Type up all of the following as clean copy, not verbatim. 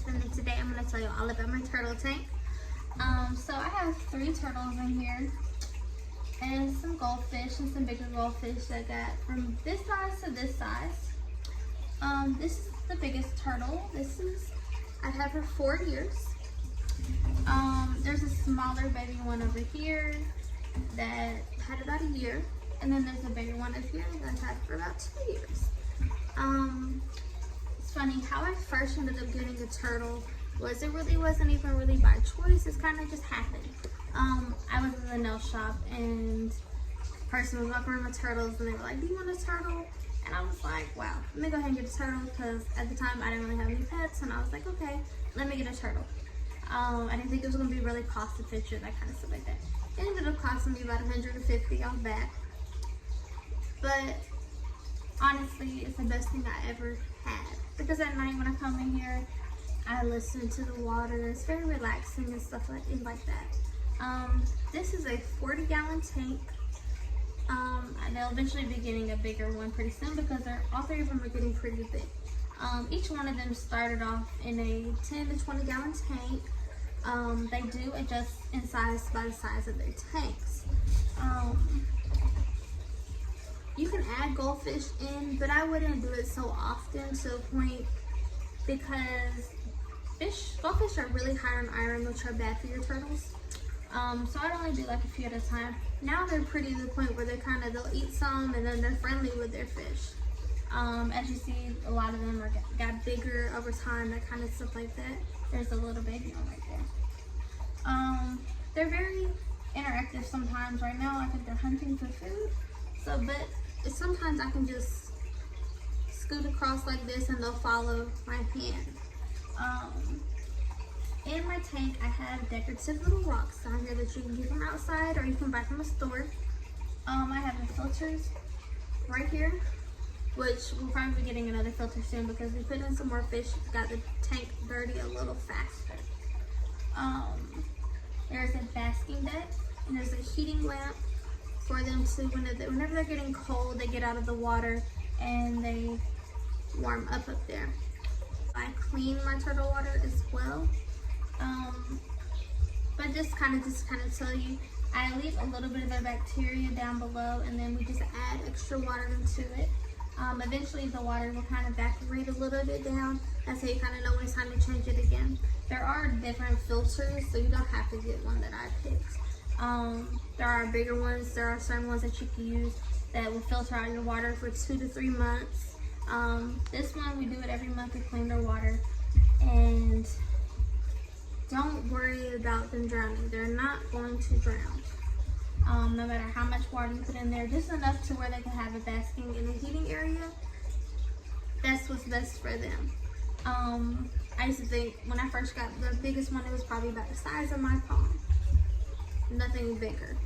Kristen, and today I'm going to tell you all about my turtle tank. So I have 3 turtles in here and some goldfish and some bigger goldfish that got from this size to this size. This is the biggest turtle. I've had her 4 years. There's a smaller baby one over here that had about a year, and then there's a bigger one over here that I've had for about 2 years. It's funny how I first ended up getting a turtle it really wasn't even really by choice. It kind of just happened. I was in the nail shop and a person was walking around with turtles and they were like, "Do you want a turtle?" And I was like, wow, let me go ahead and get a turtle, because at the time I didn't really have any pets, and I was like, okay, let me get a turtle. I didn't think it was going to be really cost efficient, that kind of stuff like that. It ended up costing me about $150 on that. But honestly, it's the best thing I ever had, because at night when I come in here, I listen to the water. It's very relaxing and stuff like that. This is a 40-gallon tank. And they'll eventually be getting a bigger one pretty soon, because all 3 of them are getting pretty big. Each one of them started off in a 10 to 20-gallon tank. They do adjust in size by the size of their tanks. You can add goldfish in, but I wouldn't do it so often to a point, because goldfish are really high on iron, which are bad for your turtles. So I'd only do like a few at a time. Now they're pretty to the point where they'll eat some and then they're friendly with their fish. As you see, a lot of them got bigger over time, that kind of stuff like that. There's a little baby one right there. They're very interactive sometimes. Right now, I think they're hunting for food. But sometimes I can just scoot across like this and they'll follow my hand. In my tank, I have decorative little rocks down here that you can get from outside or you can buy from a store. I have the filters right here, which we'll probably be getting another filter soon, because we put in some more fish, got the tank dirty a little faster. There's a basking deck, and there's a heating lamp for them to, whenever they're getting cold, they get out of the water and they warm up there. I clean my turtle water as well. But just kind of tell you, I leave a little bit of their bacteria down below, and then we just add extra water into it. Eventually the water will kind of evaporate a little bit down. That's how you kind of know when it's time to change it again. There are different filters, so you don't have to get one that I picked. There are bigger ones. There are certain ones that you can use that will filter out your water for 2 to 3 months. This one, we do it every month to clean their water. And don't worry about them drowning. They're not going to drown. No matter how much water you put in there, just enough to where they can have it basking in the heating area. That's what's best for them. I used to think when I first got the biggest one, it was probably about the size of my palm. Nothing bigger.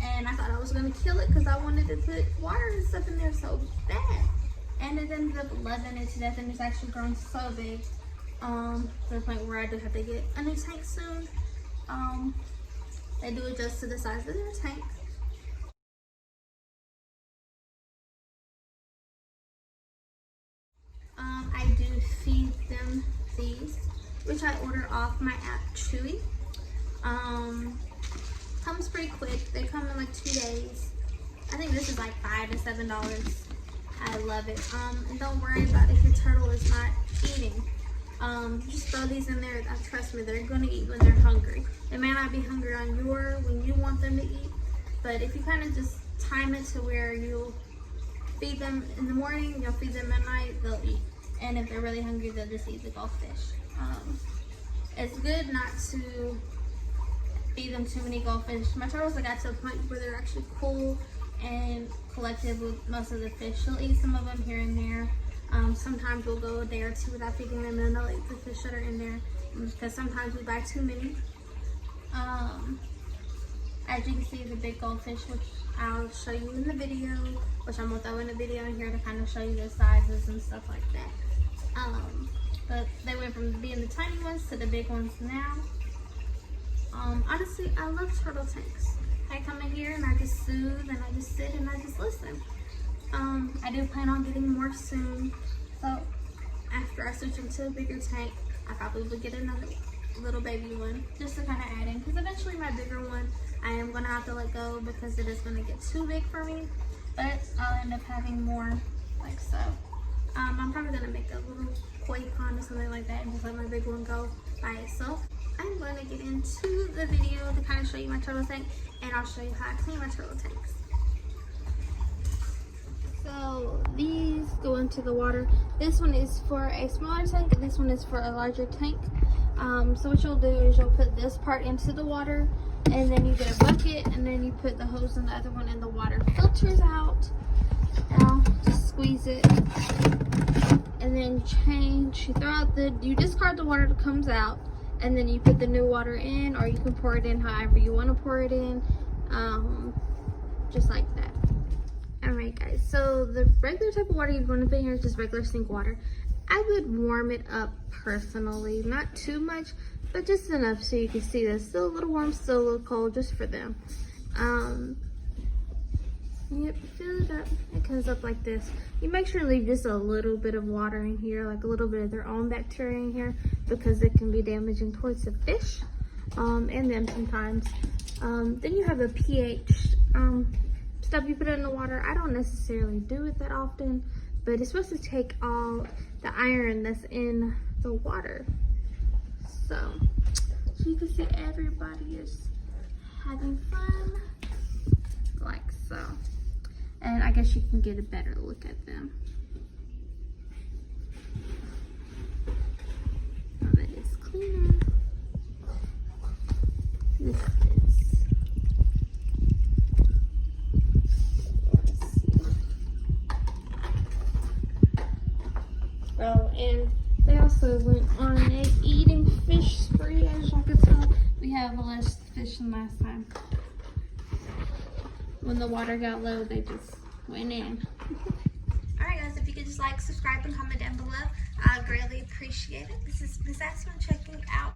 And I thought I was going to kill it because I wanted to put water and stuff in there so bad. And it ended up loving it to death, and it's actually grown so big. To the point where I do have to get a new tank soon. They do adjust to the size of their tank. I do feed them these, which I order off my app Chewy. Comes pretty quick. They come in like 2 days. I think this is like $5 to $7. I love it. And don't worry about if your turtle is not eating. Just throw these in there. Trust me, they're going to eat when they're hungry. They may not be hungry when you want them to eat, but if you kind of just time it to where you'll feed them in the morning, you'll feed them at night, they'll eat. And if they're really hungry, they'll just eat the goldfish. It's good not to feed them too many goldfish. My turtles have got to a point where they're actually cool and collective with most of the fish. She'll eat some of them here and there. Sometimes we'll go a day or 2 without feeding them, and they'll eat the fish that are in there, because sometimes we buy too many. As you can see, the big goldfish, which I'll show you in the video, which I'm going to throw in a video in here to kind of show you the sizes and stuff like that. But they went from being the tiny ones to the big ones now. Honestly, I love turtle tanks. I come in here and I just soothe, and I just sit and I just listen. I do plan on getting more soon, so after I switch into a bigger tank, I probably would get another little baby one just to kind of add in, because eventually my bigger one I am going to have to let go because it is going to get too big for me, but I'll end up having more like so. I'm probably going to make a little koi pond or something like that and just let my big one go by itself. I'm going to get into the video to kind of show you my turtle tank, and I'll show you how I clean my turtle tanks. So these go into the water. This one is for a smaller tank and this one is for a larger tank. So what you'll do is you'll put this part into the water, and then you get a bucket, and then you put the hose in the other one, and the water filters out. Now just squeeze it, and then you throw out you discard the water that comes out, and then you put the new water in, or you can pour it in however you want to pour it in, just like that. Alright guys, so the regular type of water you're going to put in here is just regular sink water. I would warm it up personally, not too much, but just enough so you can see that it's still a little warm, still a little cold, just for them. Yep, fill it up. It comes up like this. You make sure to leave just a little bit of water in here, like a little bit of their own bacteria in here, because it can be damaging towards the fish and them sometimes. Then you have a pH stuff you put in the water. I don't necessarily do it that often, but it's supposed to take all the iron that's in the water. So you can see everybody is having fun, like so. And I guess you can get a better look at them. Now that is cleaner. This is. Oh, and they also went on a eating fish spree, as y'all could tell. We have less fish than last time. When the water got low, they just went in. Alright guys, if you could just like, subscribe, and comment down below, I greatly appreciate it. This is Miss Aspen checking out.